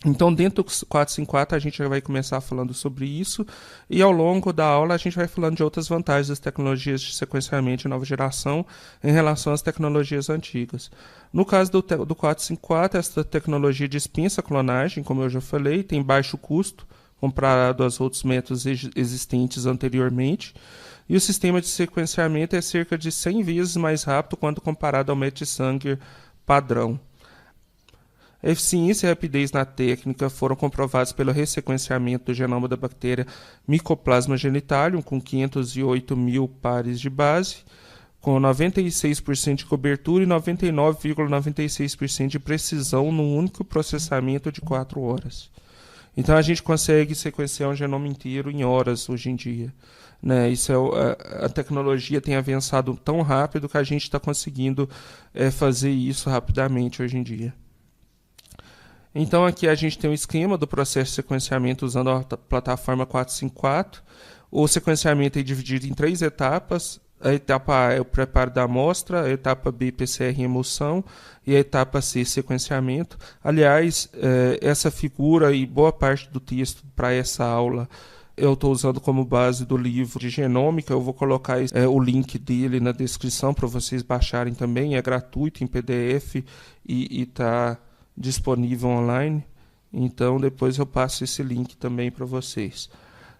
Então, dentro do 454, a gente já vai começar falando sobre isso, e ao longo da aula a gente vai falando de outras vantagens das tecnologias de sequenciamento de nova geração em relação às tecnologias antigas. No caso do 454, essa tecnologia dispensa a clonagem, como eu já falei, tem baixo custo comparado aos outros métodos existentes anteriormente, e o sistema de sequenciamento é cerca de 100 vezes mais rápido quando comparado ao método de Sanger padrão. A eficiência e a rapidez na técnica foram comprovados pelo ressequenciamento do genoma da bactéria Mycoplasma genitalium, com 508 mil pares de base, com 96% de cobertura e 99,96% de precisão num único processamento de 4 horas. Então a gente consegue sequenciar um genoma inteiro em horas hoje em dia. Né? A tecnologia tem avançado tão rápido que a gente está conseguindo fazer isso rapidamente hoje em dia. Então aqui a gente tem um esquema do processo de sequenciamento usando a plataforma 454. O sequenciamento é dividido em 3 etapas. A etapa A é o preparo da amostra, a etapa B, PCR e emulsão, e a etapa C, sequenciamento. Aliás, essa figura e boa parte do texto para essa aula eu estou usando como base do livro de genômica. Eu vou colocar o link dele na descrição para vocês baixarem também. É gratuito em PDF e está disponível online, então depois eu passo esse link também para vocês.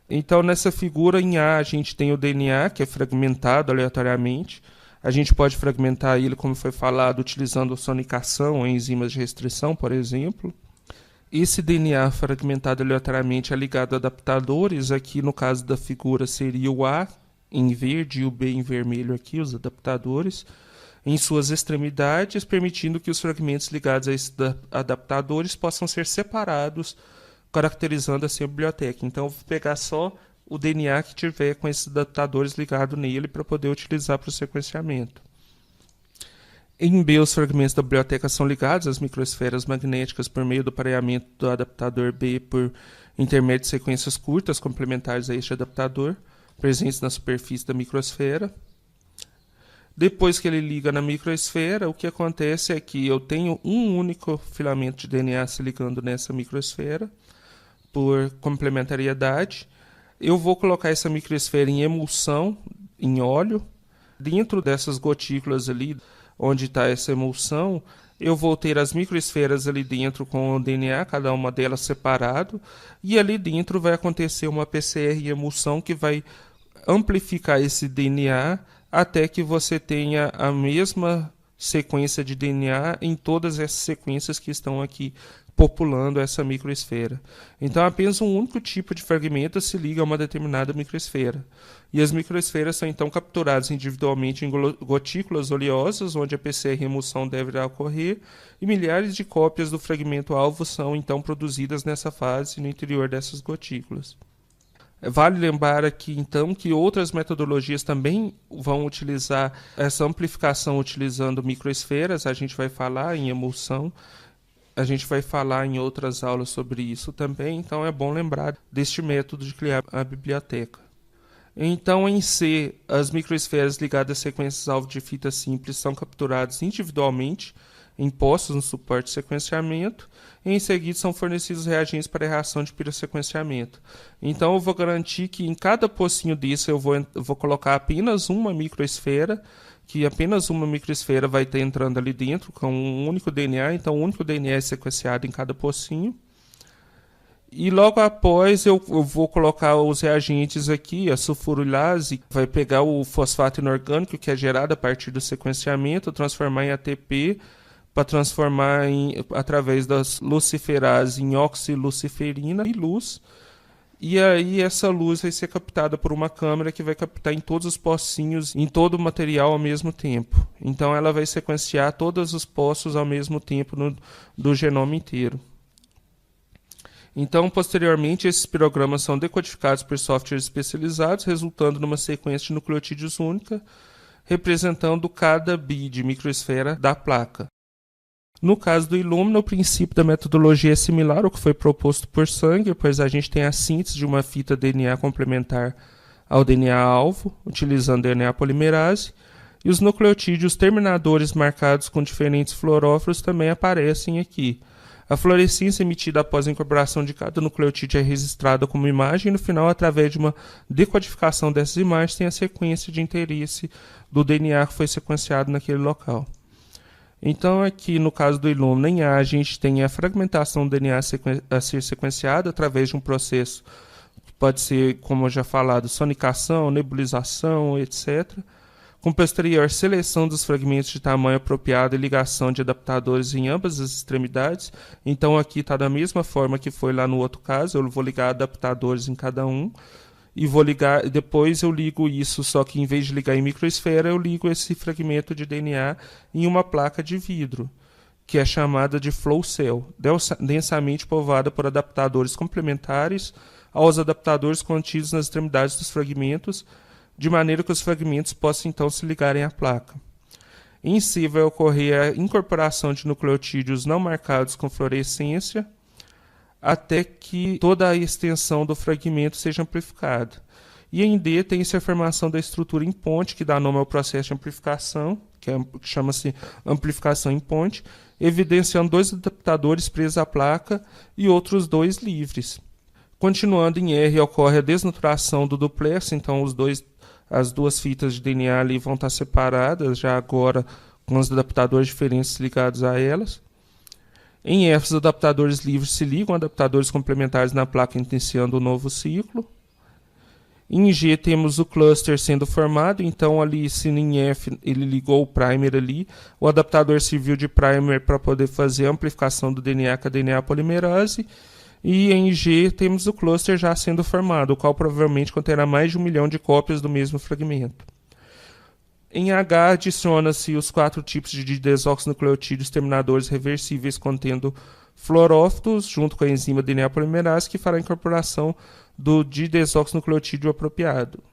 Então nessa figura em A a gente tem o DNA, que é fragmentado aleatoriamente. A gente pode fragmentar ele, como foi falado, utilizando sonicação ou enzimas de restrição, por exemplo. Esse DNA fragmentado aleatoriamente é ligado a adaptadores. Aqui no caso da figura seria o A em verde e o B em vermelho aqui, os adaptadores, em suas extremidades, permitindo que os fragmentos ligados a esses adaptadores possam ser separados, caracterizando assim a biblioteca. Então, eu vou pegar só o DNA que tiver com esses adaptadores ligados nele para poder utilizar para o sequenciamento. Em B, os fragmentos da biblioteca são ligados às microesferas magnéticas por meio do pareamento do adaptador B por intermédio de sequências curtas complementares a este adaptador, presentes na superfície da microesfera. Depois que ele liga na microesfera, o que acontece é que eu tenho um único filamento de DNA se ligando nessa microesfera, por complementariedade. Eu vou colocar essa microesfera em emulsão, em óleo. Dentro dessas gotículas ali, onde está essa emulsão, eu vou ter as microesferas ali dentro com o DNA, cada uma delas separado, e ali dentro vai acontecer uma PCR em emulsão que vai amplificar esse DNA até que você tenha a mesma sequência de DNA em todas essas sequências que estão aqui populando essa microesfera. Então, apenas um único tipo de fragmento se liga a uma determinada microesfera. E as microesferas são então capturadas individualmente em gotículas oleosas, onde a PCR emulsão deverá ocorrer, e milhares de cópias do fragmento-alvo são então produzidas nessa fase no interior dessas gotículas. Vale lembrar aqui, então, que outras metodologias também vão utilizar essa amplificação utilizando microesferas. A gente vai falar em emulsão, a gente vai falar em outras aulas sobre isso também, então é bom lembrar deste método de criar a biblioteca. Então, em C, as microesferas ligadas a sequências-alvo de fita simples são capturadas individualmente em postos no suporte de sequenciamento, e em seguida são fornecidos reagentes para a reação de pirossequenciamento. Então eu vou garantir que em cada pocinho desse eu vou colocar apenas uma microesfera, que apenas uma microesfera vai estar entrando ali dentro com um único DNA, então um único DNA é sequenciado em cada pocinho. E logo após eu vou colocar os reagentes aqui, a sulfurulase vai pegar o fosfato inorgânico que é gerado a partir do sequenciamento, transformar em ATP, para transformar através das luciferase em oxiluciferina e luz. E aí essa luz vai ser captada por uma câmera que vai captar em todos os pocinhos, em todo o material ao mesmo tempo. Então ela vai sequenciar todos os poços ao mesmo tempo do genoma inteiro. Então, posteriormente, esses pirogramas são decodificados por softwares especializados, resultando numa sequência de nucleotídeos única, representando cada bi de microesfera da placa. No caso do Illumina, o princípio da metodologia é similar ao que foi proposto por Sanger, pois a gente tem a síntese de uma fita DNA complementar ao DNA-alvo, utilizando DNA polimerase, e os nucleotídeos terminadores marcados com diferentes fluorófilos também aparecem aqui. A fluorescência emitida após a incorporação de cada nucleotídeo é registrada como imagem e, no final, através de uma decodificação dessas imagens, tem a sequência de interesse do DNA que foi sequenciado naquele local. Então, aqui no caso do Illumina, em A, a gente tem a fragmentação do DNA a ser sequenciada através de um processo que pode ser, como eu já falado, sonicação, nebulização, etc. Com posterior seleção dos fragmentos de tamanho apropriado e ligação de adaptadores em ambas as extremidades. Então aqui está da mesma forma que foi lá no outro caso, eu vou ligar adaptadores em cada um e vou ligar, depois eu ligo isso, só que em vez de ligar em microesfera, eu ligo esse fragmento de DNA em uma placa de vidro, que é chamada de flow cell, densamente povoada por adaptadores complementares aos adaptadores contidos nas extremidades dos fragmentos, de maneira que os fragmentos possam então se ligarem à placa. Em si vai ocorrer a incorporação de nucleotídeos não marcados com fluorescência, até que toda a extensão do fragmento seja amplificada. E em D tem-se a formação da estrutura em ponte, que dá nome ao processo de amplificação, que chama-se amplificação em ponte, evidenciando 2 adaptadores presos à placa e outros 2 livres. Continuando em R, ocorre a desnaturação do duplex, então as 2 fitas de DNA ali vão estar separadas, já agora com os adaptadores diferentes ligados a elas. Em F, os adaptadores livres se ligam a adaptadores complementares na placa, iniciando um novo ciclo. Em G, temos o cluster sendo formado, então ali, se em F ele ligou o primer ali, o adaptador serviu de primer para poder fazer a amplificação do DNA com a DNA polimerase. E em G temos o cluster já sendo formado, o qual provavelmente conterá mais de 1 milhão de cópias do mesmo fragmento. Em H adiciona-se os 4 tipos de desoxinucleotídeos terminadores reversíveis contendo fluorófitos, junto com a enzima DNA polimerase, que fará a incorporação do didesoxinucleotídeo apropriado.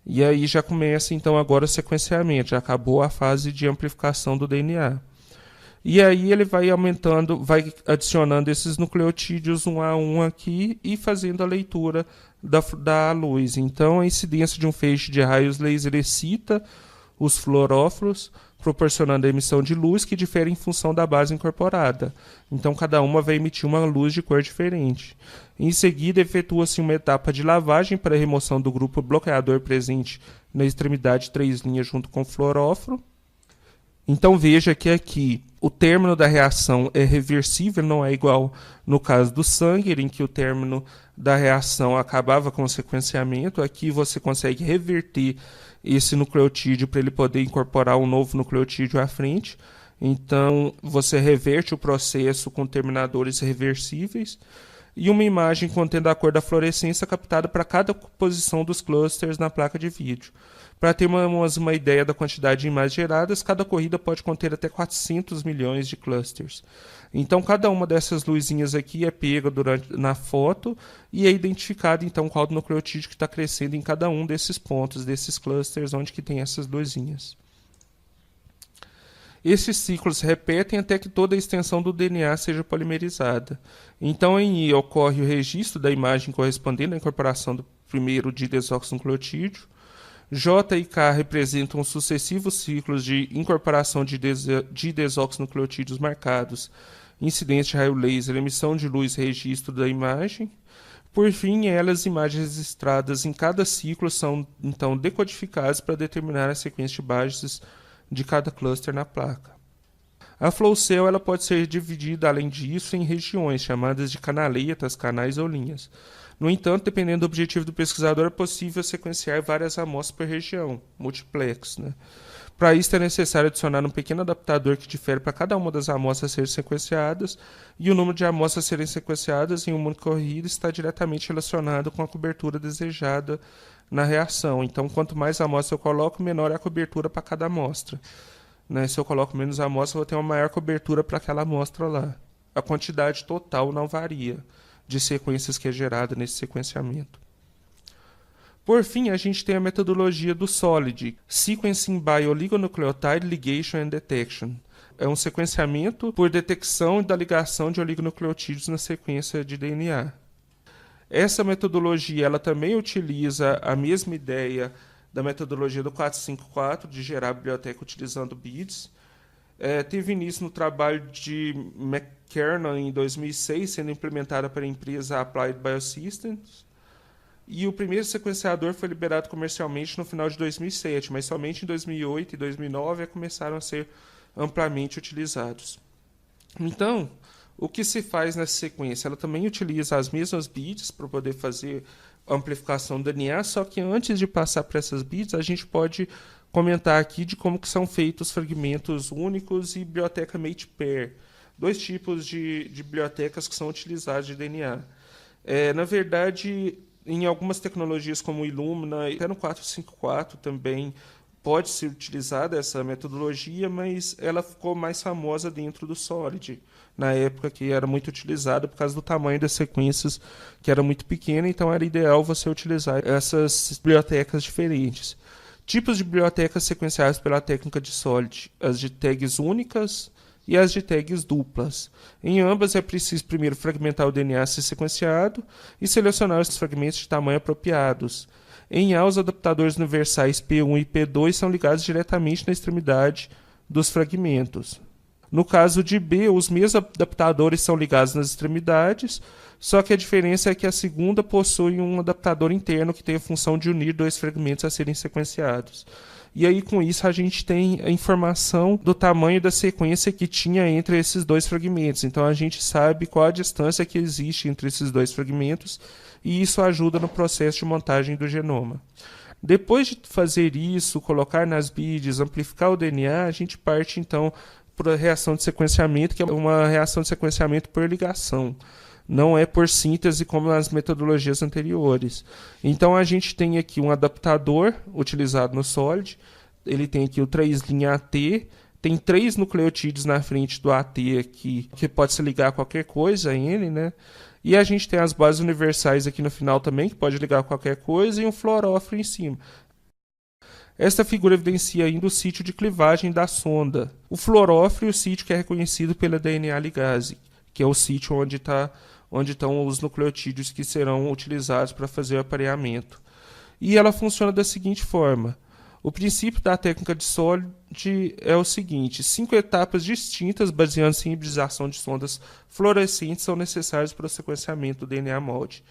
E aí já começa então agora o sequenciamento, já acabou a fase de amplificação do DNA. E aí ele vai aumentando, vai adicionando esses nucleotídeos um a um aqui e fazendo a leitura da luz. Então a incidência de um feixe de raios laser excita os fluorófilos, proporcionando a emissão de luz que difere em função da base incorporada. Então cada uma vai emitir uma luz de cor diferente. Em seguida efetua-se uma etapa de lavagem para a remoção do grupo bloqueador presente na extremidade 3' junto com o fluorófilo. Então veja que aqui o término da reação é reversível, não é igual no caso do sangue, em que o término da reação acabava com o sequenciamento. Aqui você consegue reverter esse nucleotídeo para ele poder incorporar um novo nucleotídeo à frente. Então você reverte o processo com terminadores reversíveis e uma imagem contendo a cor da fluorescência captada para cada posição dos clusters na placa de vídeo. Para ter uma ideia da quantidade de imagens geradas, cada corrida pode conter até 400 milhões de clusters. Então, cada uma dessas luzinhas aqui é pega na foto e é identificado então qual nucleotídeo que está crescendo em cada um desses pontos, desses clusters onde que tem essas luzinhas. Esses ciclos se repetem até que toda a extensão do DNA seja polimerizada. Então, em I ocorre o registro da imagem correspondendo à incorporação do primeiro didesoxinucleotídeo. J e K representam os sucessivos ciclos de incorporação de desoxinucleotídeos marcados, incidência de raio laser, emissão de luz e registro da imagem. Por fim, as imagens registradas em cada ciclo são então decodificadas para determinar a sequência de bases de cada cluster na placa. A flow cell ela pode ser dividida, além disso, em regiões chamadas de canaletas, canais ou linhas. No entanto, dependendo do objetivo do pesquisador, é possível sequenciar várias amostras por região, multiplex. Para isso, é necessário adicionar um pequeno adaptador que difere para cada uma das amostras serem sequenciadas, e o número de amostras serem sequenciadas em uma única corrida está diretamente relacionado com a cobertura desejada na reação. Então, quanto mais amostras eu coloco, menor é a cobertura para cada amostra. Se eu coloco menos amostras, eu vou ter uma maior cobertura para aquela amostra lá. A quantidade total não varia de sequências que é gerada nesse sequenciamento. Por fim, a gente tem a metodologia do SOLID, Sequencing by Oligonucleotide Ligation and Detection. É um sequenciamento por detecção da ligação de oligonucleotídeos na sequência de DNA. Essa metodologia ela também utiliza a mesma ideia da metodologia do 454, de gerar a biblioteca utilizando BIDs. Teve início no trabalho de McKernan em 2006, sendo implementada para a empresa Applied Biosystems. E o primeiro sequenciador foi liberado comercialmente no final de 2007, mas somente em 2008 e 2009 começaram a ser amplamente utilizados. Então, o que se faz nessa sequência? Ela também utiliza as mesmas bits para poder fazer amplificação do DNA, só que antes de passar para essas bits, a gente pode comentar aqui de como que são feitos fragmentos únicos e biblioteca mate pair. Dois tipos de bibliotecas que são utilizadas de DNA. Na verdade, em algumas tecnologias como o Illumina, até no 454 também pode ser utilizada essa metodologia, mas ela ficou mais famosa dentro do Solid, na época que era muito utilizada por causa do tamanho das sequências, que era muito pequena, então era ideal você utilizar essas bibliotecas diferentes. Tipos de bibliotecas sequenciadas pela técnica de Solid: as de tags únicas e as de tags duplas. Em ambas é preciso primeiro fragmentar o DNA a ser sequenciado e selecionar os fragmentos de tamanho apropriados. Em A, os adaptadores universais P1 e P2 são ligados diretamente na extremidade dos fragmentos. No caso de B, os mesmos adaptadores são ligados nas extremidades, só que a diferença é que a segunda possui um adaptador interno que tem a função de unir dois fragmentos a serem sequenciados. E aí, com isso, a gente tem a informação do tamanho da sequência que tinha entre esses dois fragmentos. Então, a gente sabe qual a distância que existe entre esses dois fragmentos, e isso ajuda no processo de montagem do genoma. Depois de fazer isso, colocar nas BIDs, amplificar o DNA, a gente parte, então, para a reação de sequenciamento, que é uma reação de sequenciamento por ligação. Não é por síntese como nas metodologias anteriores. Então a gente tem aqui um adaptador utilizado no Solid, ele tem aqui o 3' AT, tem 3 nucleotídeos na frente do AT aqui, que pode se ligar a qualquer coisa, N, né? E a gente tem as bases universais aqui no final também, que pode ligar a qualquer coisa, e um fluorófilo em cima. Esta figura evidencia ainda o sítio de clivagem da sonda. O fluorófilo e o sítio que é reconhecido pela DNA ligase, que é o sítio onde estão os nucleotídeos que serão utilizados para fazer o apareamento. E ela funciona da seguinte forma: o princípio da técnica de Solid é o seguinte: 5 etapas distintas, baseando-se em hibridização de sondas fluorescentes, são necessárias para o sequenciamento do DNA molde.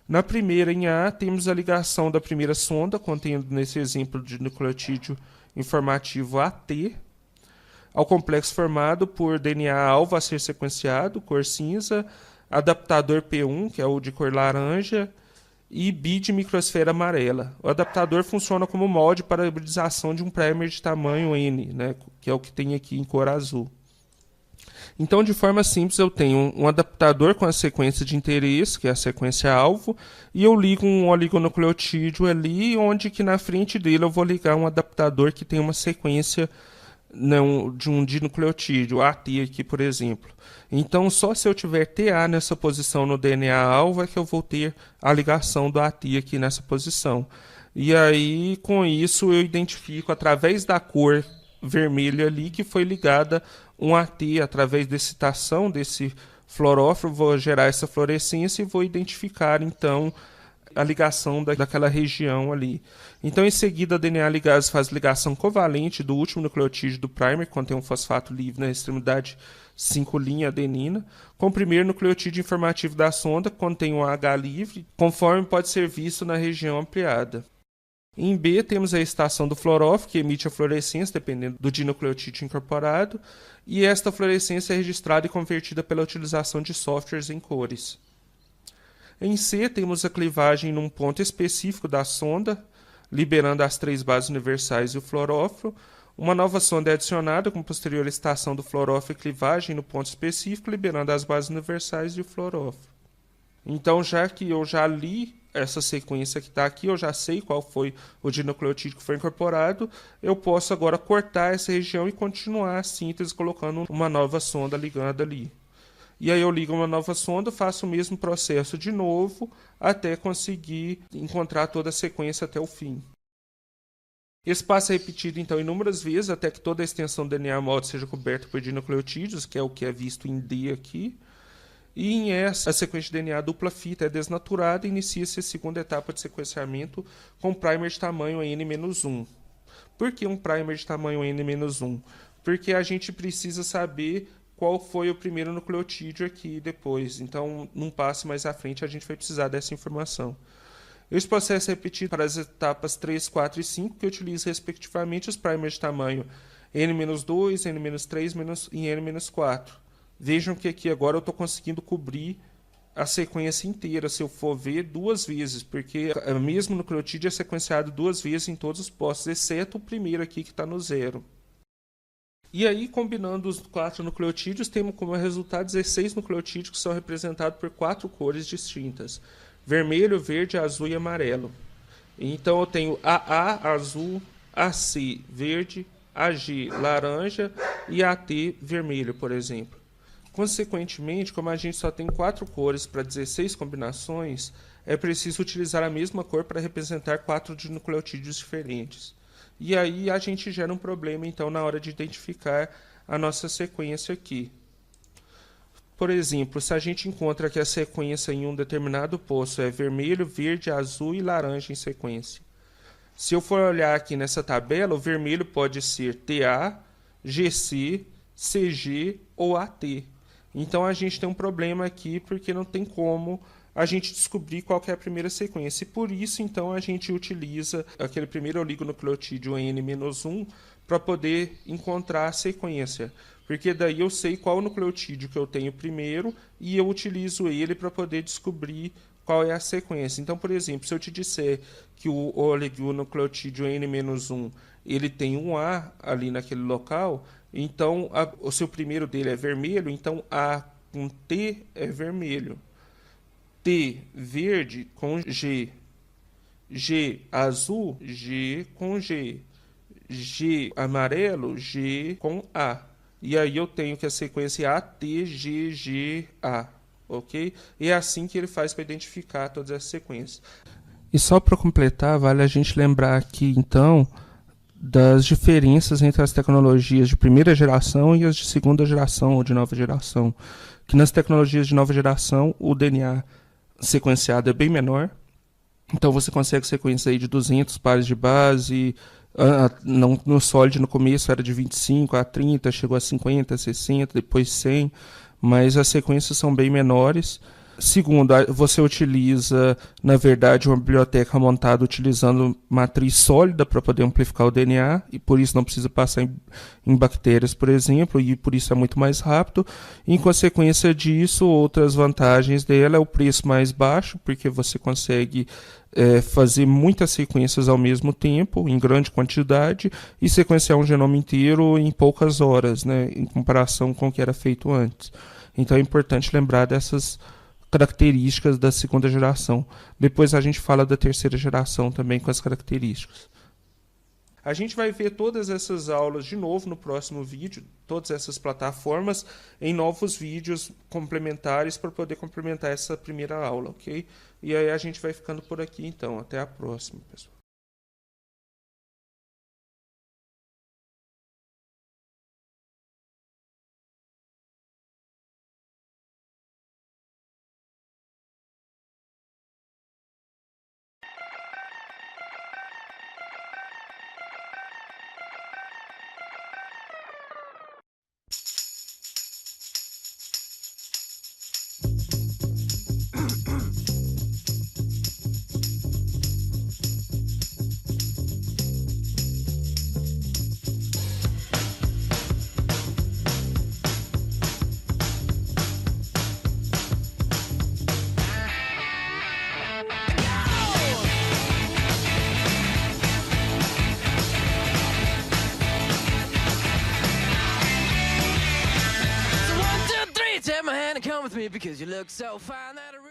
Na primeira, em A, temos a ligação da primeira sonda, contendo nesse exemplo de nucleotídeo informativo AT, ao complexo formado por DNA alvo a ser sequenciado, cor cinza, adaptador P1, que é o de cor laranja, e BID microsfera amarela. O adaptador funciona como molde para a hibridização de um primer de tamanho N, né, que é o que tem aqui em cor azul. Então, de forma simples, eu tenho um adaptador com a sequência de interesse, que é a sequência alvo, e eu ligo um oligonucleotídeo ali, onde que na frente dele eu vou ligar um adaptador que tem uma sequência de um dinucleotídeo, AT aqui, por exemplo. Então, só se eu tiver TA nessa posição no DNA alvo é que eu vou ter a ligação do AT aqui nessa posição. E aí, com isso, eu identifico através da cor vermelha ali que foi ligada um AT através da excitação desse fluorófilo, vou gerar essa fluorescência e vou identificar, então, a ligação daquela região ali. Então, em seguida, a DNA ligase faz ligação covalente do último nucleotídeo do primer, que contém um fosfato livre na extremidade 5' adenina, com o primeiro nucleotídeo informativo da sonda, que contém um H livre, conforme pode ser visto na região ampliada. Em B, temos a estação do fluorófilo, que emite a fluorescência, dependendo do dinucleotídeo incorporado, e esta fluorescência é registrada e convertida pela utilização de softwares em cores. Em C, temos a clivagem num ponto específico da sonda, liberando as 3 bases universais e o fluorófilo. Uma nova sonda é adicionada com posterior estação do fluorófilo e clivagem no ponto específico, liberando as bases universais e o fluorófilo. Então, já que eu já li essa sequência que está aqui, eu já sei qual foi o dinucleotídeo que foi incorporado, eu posso agora cortar essa região e continuar a síntese colocando uma nova sonda ligada ali. E aí eu ligo uma nova sonda, faço o mesmo processo de novo, até conseguir encontrar toda a sequência até o fim. Esse passo é repetido, então, inúmeras vezes, até que toda a extensão do DNA molde seja coberta por dinucleotídeos, que é o que é visto em D aqui. E em S, a sequência de DNA dupla fita é desnaturada e inicia-se a segunda etapa de sequenciamento com primer de tamanho N-1. Por que um primer de tamanho N-1? porque a gente precisa saber qual foi o primeiro nucleotídeo aqui depois. Então, num passo mais à frente, a gente vai precisar dessa informação. Esse processo é repetido para as etapas 3, 4 e 5, que utilizam respectivamente os primers de tamanho n-2, n-3 e n-4. Vejam que aqui agora eu estou conseguindo cobrir a sequência inteira, se eu for ver, 2 vezes, porque o mesmo nucleotídeo é sequenciado 2 vezes em todos os postos, exceto o primeiro aqui que está no 0. E aí, combinando os 4 nucleotídeos, temos como resultado 16 nucleotídeos que são representados por 4 cores distintas: vermelho, verde, azul e amarelo. Então eu tenho AA, azul, AC, verde, AG, laranja e AT, vermelho, por exemplo. Consequentemente, como a gente só tem 4 cores para 16 combinações, é preciso utilizar a mesma cor para representar 4 de nucleotídeos diferentes. E aí a gente gera um problema, então, na hora de identificar a nossa sequência aqui. Por exemplo, se a gente encontra que a sequência em um determinado posto é vermelho, verde, azul e laranja em sequência. Se eu for olhar aqui nessa tabela, o vermelho pode ser TA, GC, CG ou AT. Então a gente tem um problema aqui porque não tem como a gente descobrir qual que é a primeira sequência. E por isso, então, a gente utiliza aquele primeiro oligonucleotídeo N-1 para poder encontrar a sequência. Porque daí eu sei qual nucleotídeo que eu tenho primeiro e eu utilizo ele para poder descobrir qual é a sequência. Então, por exemplo, se eu te disser que o oligonucleotídeo N-1 ele tem um A ali naquele local, então o seu primeiro dele é vermelho, então A com T é vermelho. T verde com G. G azul, G com G. G amarelo, G com A. E aí eu tenho que a sequência é ATGGA, ok? E é assim que ele faz para identificar todas essas sequências. E só para completar, vale a gente lembrar aqui, então, das diferenças entre as tecnologias de primeira geração e as de segunda geração ou de nova geração. Que nas tecnologias de nova geração, o DNA sequenciado é bem menor. Então você consegue sequência aí de 200 pares de base. No sólido no começo era de 25 a 30, chegou a 50, 60, depois 100, mas as sequências são bem menores. Segundo, você utiliza, na verdade, uma biblioteca montada utilizando matriz sólida para poder amplificar o DNA, e por isso não precisa passar em bactérias, por exemplo, e por isso é muito mais rápido. Em consequência disso, outras vantagens dela é o preço mais baixo, porque você consegue fazer muitas sequências ao mesmo tempo, em grande quantidade, e sequenciar um genoma inteiro em poucas horas, né, em comparação com o que era feito antes. Então é importante lembrar dessas características da segunda geração. Depois a gente fala da terceira geração também com as características. A gente vai ver todas essas aulas de novo no próximo vídeo, todas essas plataformas, em novos vídeos complementares para poder complementar essa primeira aula, ok? E aí a gente vai ficando por aqui então. Até a próxima, pessoal. Take my hand and come with me because you look so fine that I really